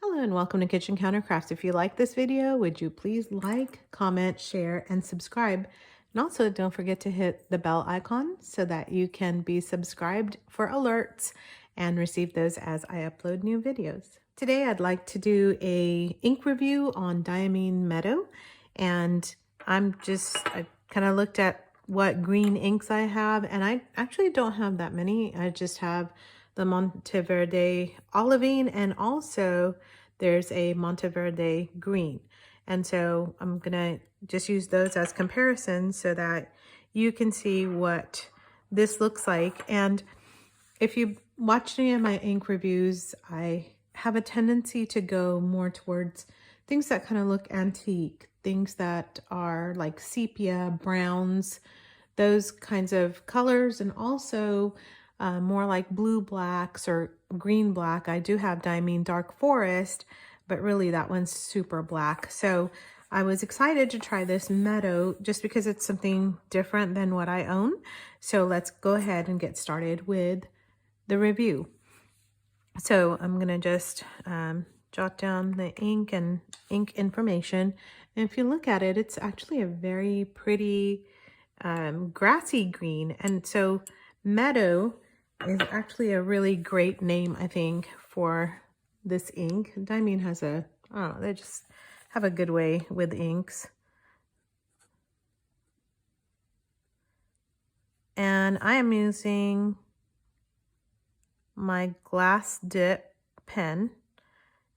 Hello and welcome to Kitchen Counter Crafts. If you like this video, would you please like, comment, share, and subscribe? And also don't forget to hit the bell icon so that you can be subscribed for alerts and receive those as I upload new videos. Today I'd like to do a ink review on Diamine Meadow, and I kind of looked at what green inks I have, and I actually don't have that many. I just have the Monteverde Olivine, and also there's a Monteverde green. And so I'm gonna just use those as comparisons so that you can see what this looks like. And if you watch any of my ink reviews, I have a tendency to go more towards things that kind of look antique, things that are like sepia, browns, those kinds of colors, and also more like blue blacks or green black. I do have Diamine Dark Forest, but really that one's super black. So I was excited to try this Meadow just because it's something different than what I own. So let's go ahead and get started with the review. So I'm gonna just jot down the ink and ink information. And if you look at it, it's actually a very pretty grassy green. And so Meadow is actually a really great name, I think, for this ink. Diamine has I don't know, they just have a good way with inks. And I am using my glass dip pen,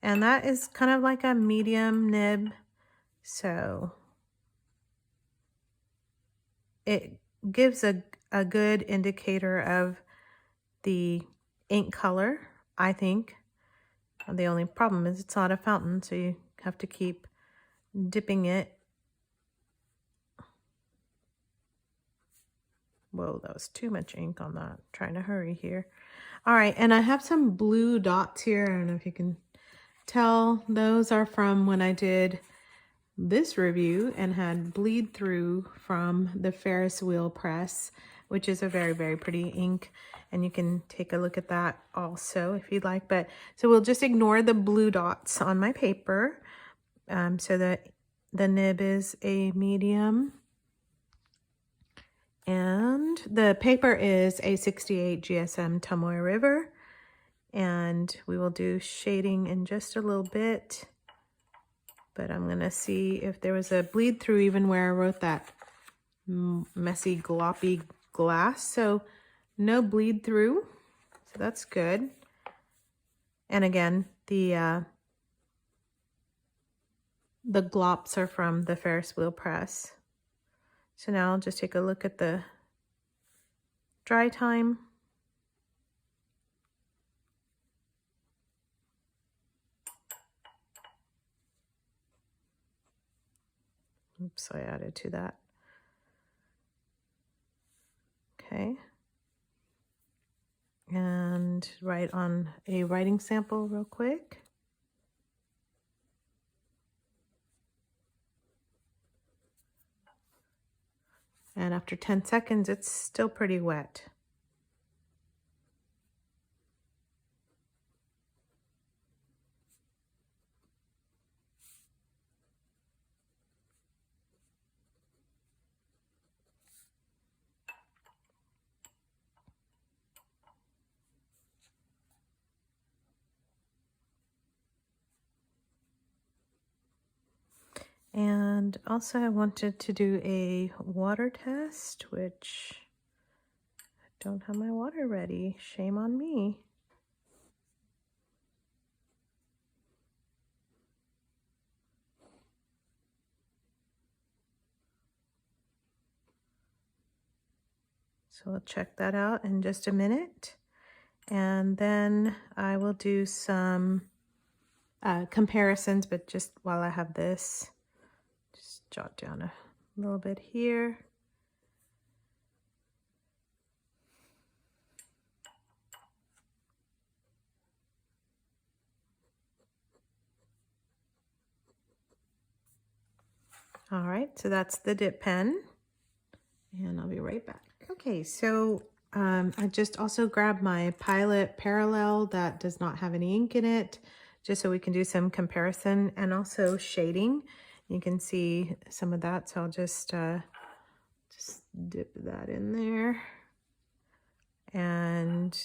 and that is kind of like a medium nib. So it gives a good indicator of the ink color, I think. The only problem is it's not a fountain, so you have to keep dipping it. Whoa, that was too much ink on that. I'm trying to hurry here. All right, and I have some blue dots here. I don't know if you can tell. Those are from when I did this review and had bleed through from the Ferris wheel press, which is a very, very pretty ink. And you can take a look at that also if you'd like. But so we'll just ignore the blue dots on my paper. So that the nib is a medium. And the paper is a 68 GSM Tomoe River. And we will do shading in just a little bit. But I'm going to see if there was a bleed through even where I wrote that messy gloppy glass. So no bleed through. So that's good. And again, the glops are from the Ferris wheel press. So now I'll just take a look at the dry time. Oops, I added to that. Okay. And write on a writing sample real quick. And after 10 seconds, it's still pretty wet. And also I wanted to do a water test, which I don't have my water ready. Shame on me. So we'll check that out in just a minute. And then I will do some comparisons, but just while I have this, just jot down a little bit here. All right, so that's the dip pen, and I'll be right back. Okay, so I just also grabbed my Pilot Parallel that does not have any ink in it. just so we can do some comparison and also shading. You can see some of that, so I'll just dip that in there. And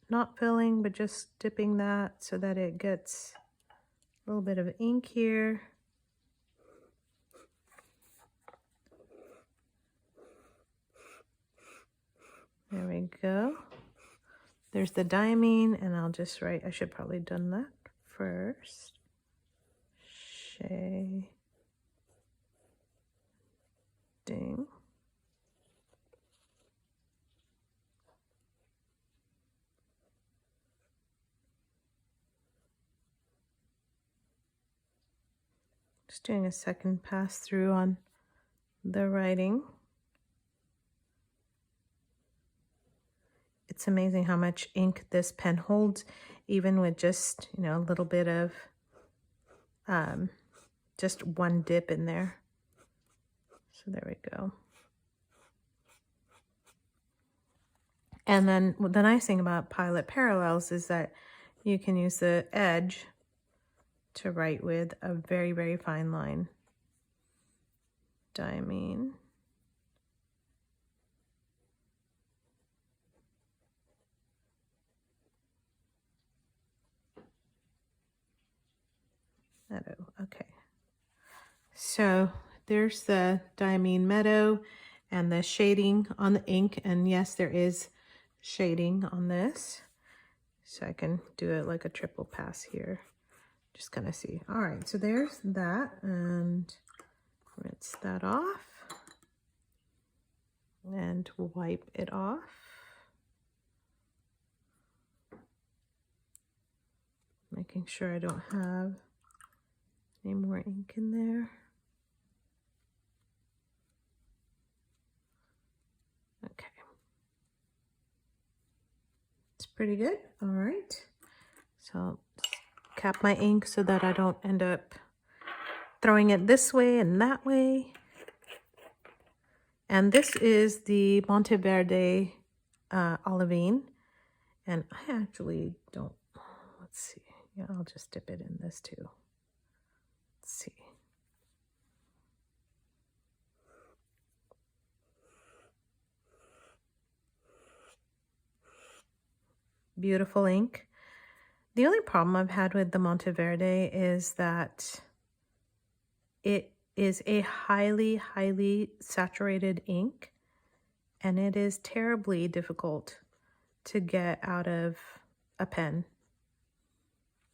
not filling, but just dipping that so that it gets a little bit of ink here. There we go. There's the Diamine, and I'll just write, I should probably have done that first. Shading. Just doing a second pass through on the writing. It's amazing how much ink this pen holds, even with just, you know, a little bit of just one dip in there. So there we go. And then the nice thing about Pilot Parallels is that you can use the edge to write with a very, very fine line. Diamine. Meadow, okay. So there's the Diamine Meadow and the shading on the ink. And yes, there is shading on this. So I can do it like a triple pass here. Just kind of see. All right, so there's that, and rinse that off and wipe it off. Making sure I don't have any more ink in there. Okay. It's pretty good. All right. So cap my ink so that I don't end up throwing it this way and that way. And this is the Monteverde Olivine. And I actually don't, let's see. Yeah, I'll just dip it in this too. Let's see. Beautiful ink. The only problem I've had with the Monteverde is that it is a highly, highly saturated ink, and it is terribly difficult to get out of a pen.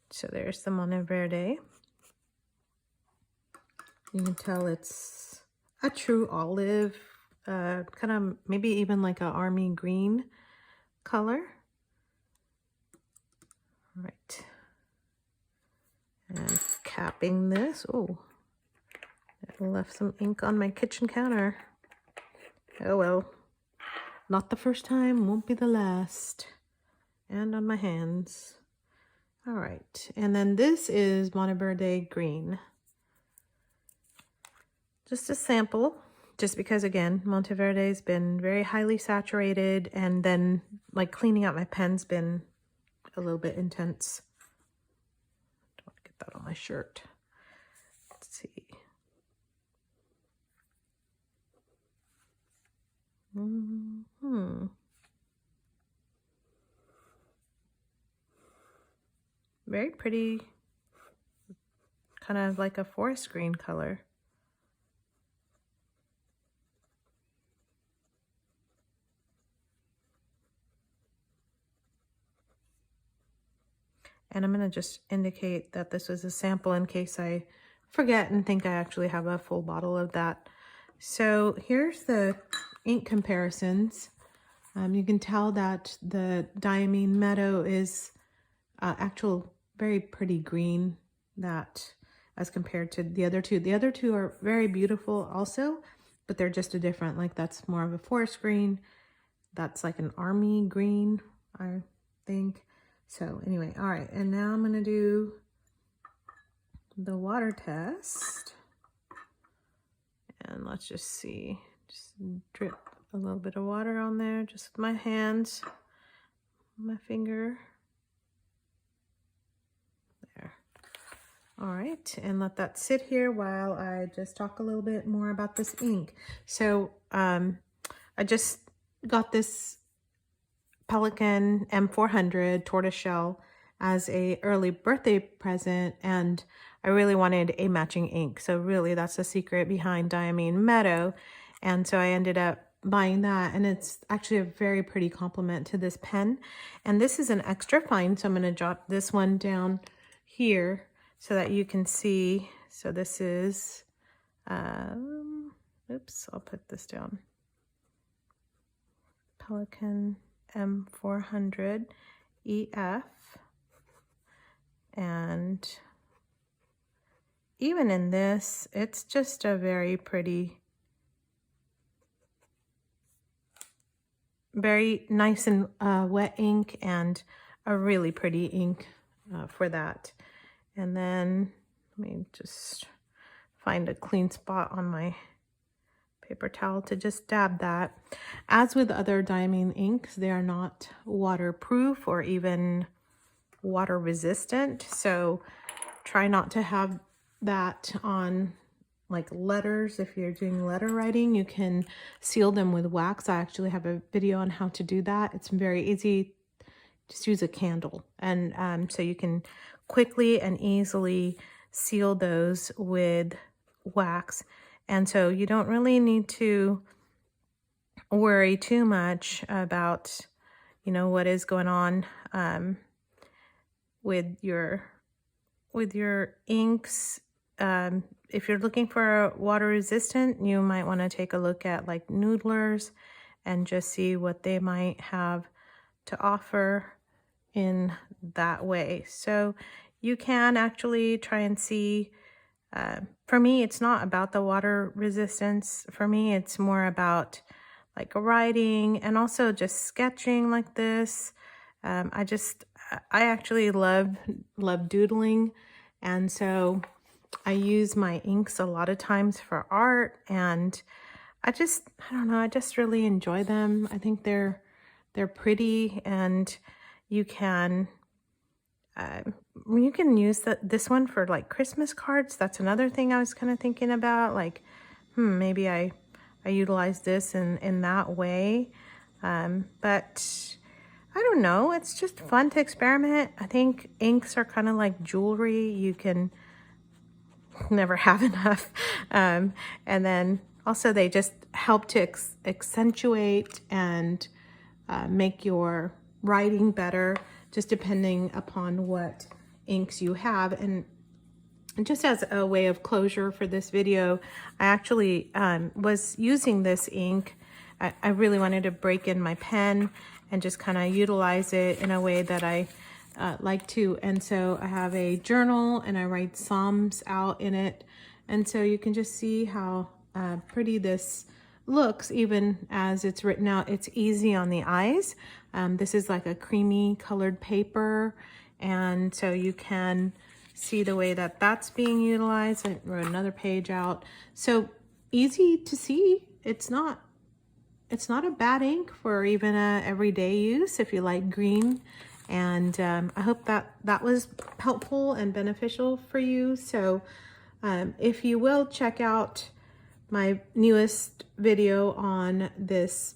So there's the Monteverde. You can tell it's a true olive, kind of maybe even like an army green color. All right. And capping this. Oh, I left some ink on my kitchen counter. Oh well. Not the first time, won't be the last. And on my hands. All right. And then this is Monteverde green. Just a sample, just because again, Monteverde's been very highly saturated, and then like cleaning out my pen's been a little bit intense. Don't want to get that on my shirt. Let's see. Very pretty, kind of like a forest green color. And I'm going to just indicate that this was a sample in case I forget and think I actually have a full bottle of that. So here's the ink comparisons. You can tell that the Diamine Meadow is actual very pretty green, that as compared to the other two. The other two are very beautiful also, but they're just a different, like that's more of a forest green. That's like an army green, I think. So anyway, all right, and now I'm gonna do the water test. And let's just see, just drip a little bit of water on there, just with my hands, my finger. There. All right, and let that sit here while I just talk a little bit more about this ink. So I just got this Pelikan M400 tortoiseshell as a early birthday present, and I really wanted a matching ink. So really that's the secret behind Diamine Meadow. And so I ended up buying that, and it's actually a very pretty complement to this pen. And this is an extra fine, so I'm going to jot this one down here so that you can see. So this is, oops, I'll put this down. Pelikan M400 EF. And even in this, it's just a very pretty, very nice and wet ink, and a really pretty ink for that. And then let me just find a clean spot on my paper towel to just dab that. As with other Diamine inks, they are not waterproof or even water resistant, so try not to have that on like letters. If you're doing letter writing, you can seal them with wax. I actually have a video on how to do that. It's very easy. Just use a candle, and so you can quickly and easily seal those with wax. And so you don't really need to worry too much about, you know, what is going on with your inks. If you're looking for water resistant, you might want to take a look at like Noodlers and just see what they might have to offer in that way. So you can actually try and see. For me, it's not about the water resistance. For me, it's more about like writing and also just sketching like this. I actually love doodling, and so I use my inks a lot of times for art, and I don't know, I just really enjoy them. I think they're pretty, and you can use this one for like Christmas cards. That's another thing I was kind of thinking about, like maybe I utilize this in that way. But I don't know, it's just fun to experiment. I think inks are kind of like jewelry. You can never have enough. And then also they just help to accentuate and make your writing better, just depending upon what inks you have. And just as a way of closure for this video, I actually was using this ink. I really wanted to break in my pen and just kind of utilize it in a way that I like to. And so I have a journal and I write Psalms out in it. And so you can just see how pretty this looks even as it's written out. It's easy on the eyes. This is like a creamy colored paper, and so you can see the way that that's being utilized. I wrote another page out, so easy to see. It's not a bad ink for even a everyday use if you like green. And I hope that was helpful and beneficial for you. So if you will, check out my newest video on this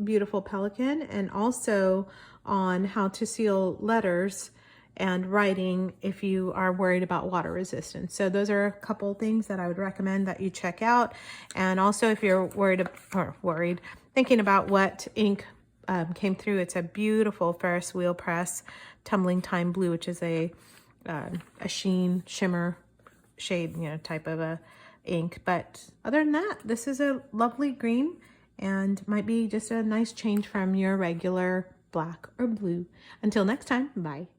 beautiful Pelikan, and also on how to seal letters and writing if you are worried about water resistance. So those are a couple things that I would recommend that you check out. And also if you're thinking about what ink came through, it's a beautiful Ferris wheel press tumbling time blue, which is a Sheen shimmer shade, you know, type of a ink. But other than that, this is a lovely green and might be just a nice change from your regular black or blue. Until next time, bye.